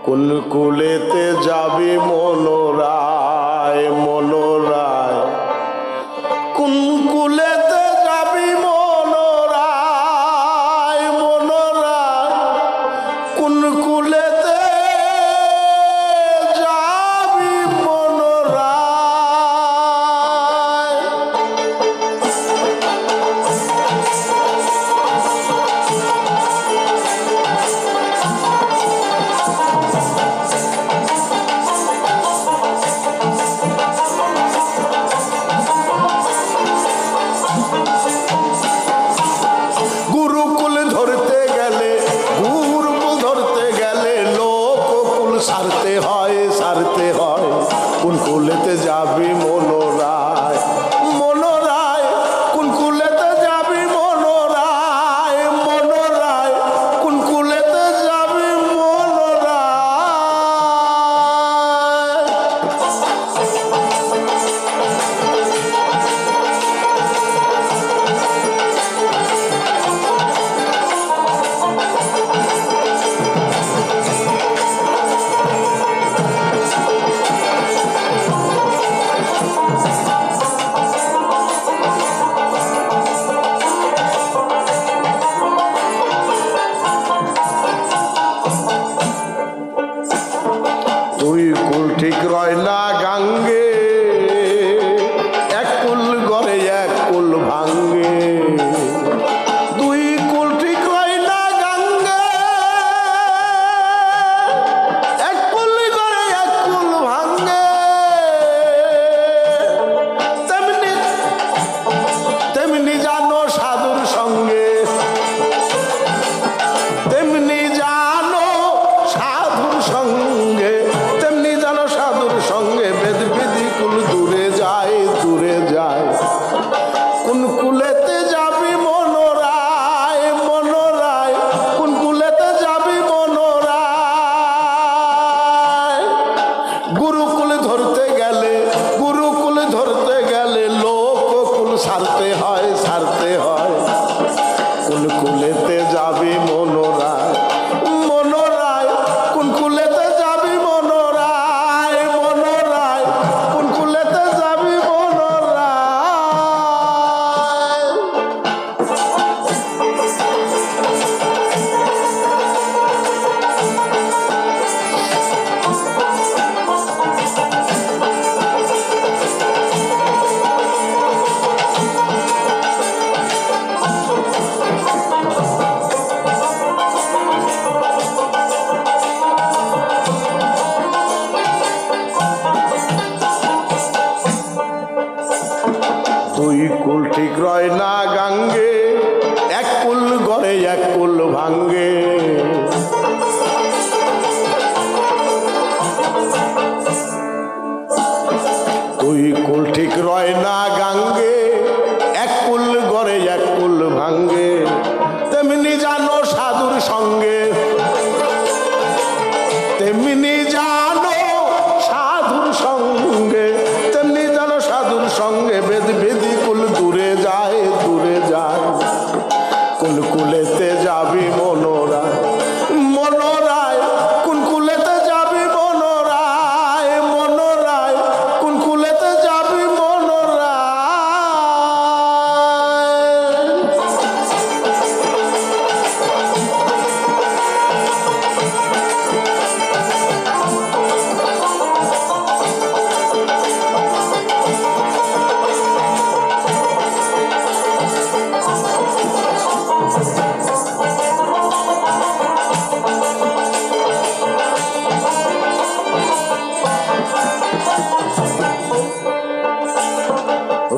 কোন কুলেতে যাবি মনোরায় মনোরায়, কোন কুলেতে যাবি মনোরায় মনোরায়, কোন কুলেতে যাবি মনোরায়। গুরুকুল ধরতে গেলে গুরুকুল ধরতে গেলে লোককুল সারতে হয় সারতে হয়। কোন কুলেতে যাবি মনোরায় মনোরায়, কোন কুলেতে যাবি মনোরায় মনোরায়, কোন কুলেতে যাবি মনোরায়। দুই কুল ঠিক রয় না গাঙ্গে, এক কুল গড়ে এক কুল ভাঙ্গে। দুই কুল ঠিক রয় না গাঙ্গে, এক কুল গড়ে এক কুল ভাঙ্গে। তেমনি তেমনি জানো সাধুর সঙ্গে, তেমনি জানো সাধুর সঙ্গে, তেমনি জানো সাধুর সঙ্গে। বেদ বিধি কুল দূরে যায় দূরে যায়। কোন কুলেতে যাবি মনোরায় মনোরায়, কোন কুলেতে যাবি মনোরায়। গুরুকুল ধরতে গেলে গুরুকুল ধরতে গেলে লোককুল সারতে হয় সারতে হয়। কোন কুলেতে যাবি মনোরায় মনোরায়, কোন কুলেতে যাবি মনোরায় মনোরায়, কোন কুলেতে যাবি মনোরায়। দুই কুল ঠিক রয় না গাঙ্গে, এক কুল গড়ে এক কুল ভাঙ্গে। দুই কুল ঠিক রয় না গাঙ্গে, এক কুল গড়ে এক কুল ভাঙ্গে। তেমনি জানো সাধুর সঙ্গে, তেমনি জানো সাধুর সঙ্গে, তেমনি জানো সাধুর সঙ্গে। বেদ বিধি কুল দূরে যায় দূরে যায়। কোন কুলেতে যাবি মনোরায় মনোরায়, কোন কুলেতে যাবি মনোরায় মনোরায়, কোন কুলেতে যাবি মনোরায়।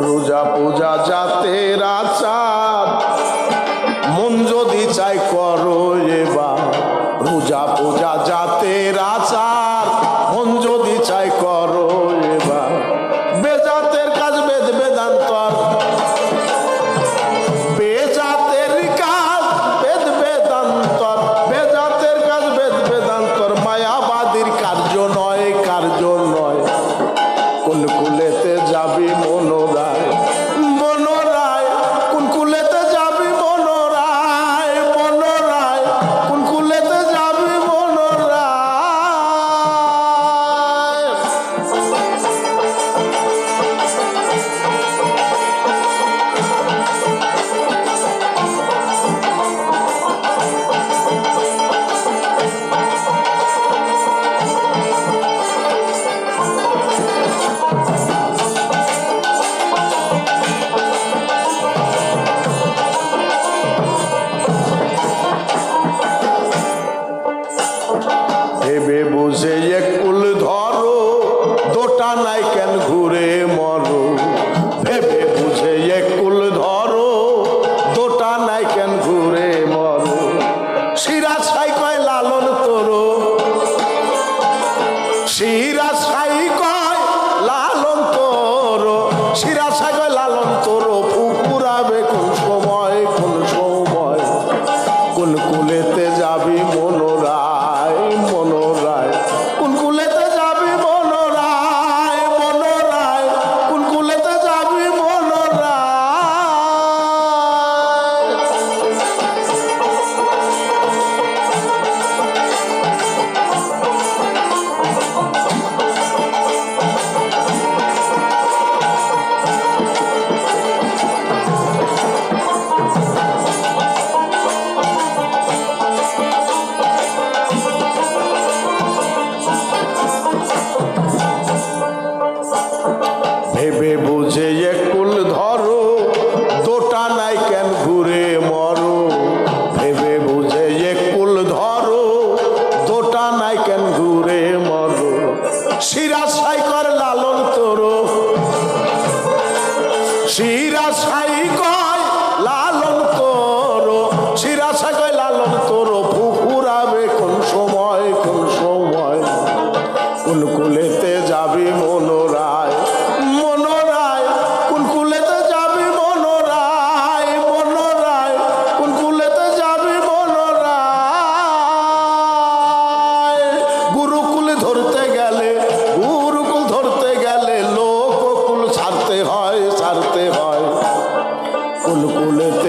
রোজা পূজা জাতের আচার, মন যদি চাই করো এবার। রোজা পূজা জাতের আচার, মন যদি চাই করো এবার। বেজাতের কাজ বেদ বেদান্তর, বেজাতের কাজ বেদ বেদান্তর, বেজাতের কাজ বেদ বেদান্তর। মায়াবাদীর কার্য নয় কার্য নয়। কোন কুলেতে যাবি মনোরায় মনোরায়, কোন কুলেতে যাবি মনোরায় মনোরায়, কোন কুলেতে যাবি মনোরায়। শিরা সাগর লালন তোর ফুকুরাবে কোন সময় কোন সময় কোন কুলেতে যাবি মনোরায় মনোরায় কোন কুলেতে যাবি মনোরায় মনোরায় কোন কুলেতে যাবি মনোরায় ভেবে বুঝে একুল ধরো দোটা নাই কেন ঘুরে মরো ভেবে বুঝে একুল ধরো দোটা নাই কেন ঘুরে মরো শিরা সাই কর লালন তোরো শিরা সাই কয় লালন তোরো শিরা সাই কয় লালন তোরো ফুফুরাবে কোন সময় কোন সময় কোন কুলেতে যাবি মনোরায় মনোরায় কোন কুলেতে যাবি মনোরায় মনোরায় কোন কুলেতে যাবি মনোরায় গুরুকুল ধরতে গেলে গুরুকুল ধরতে গেলে লোককুল ছাড়তে হয় কোন কুলেতে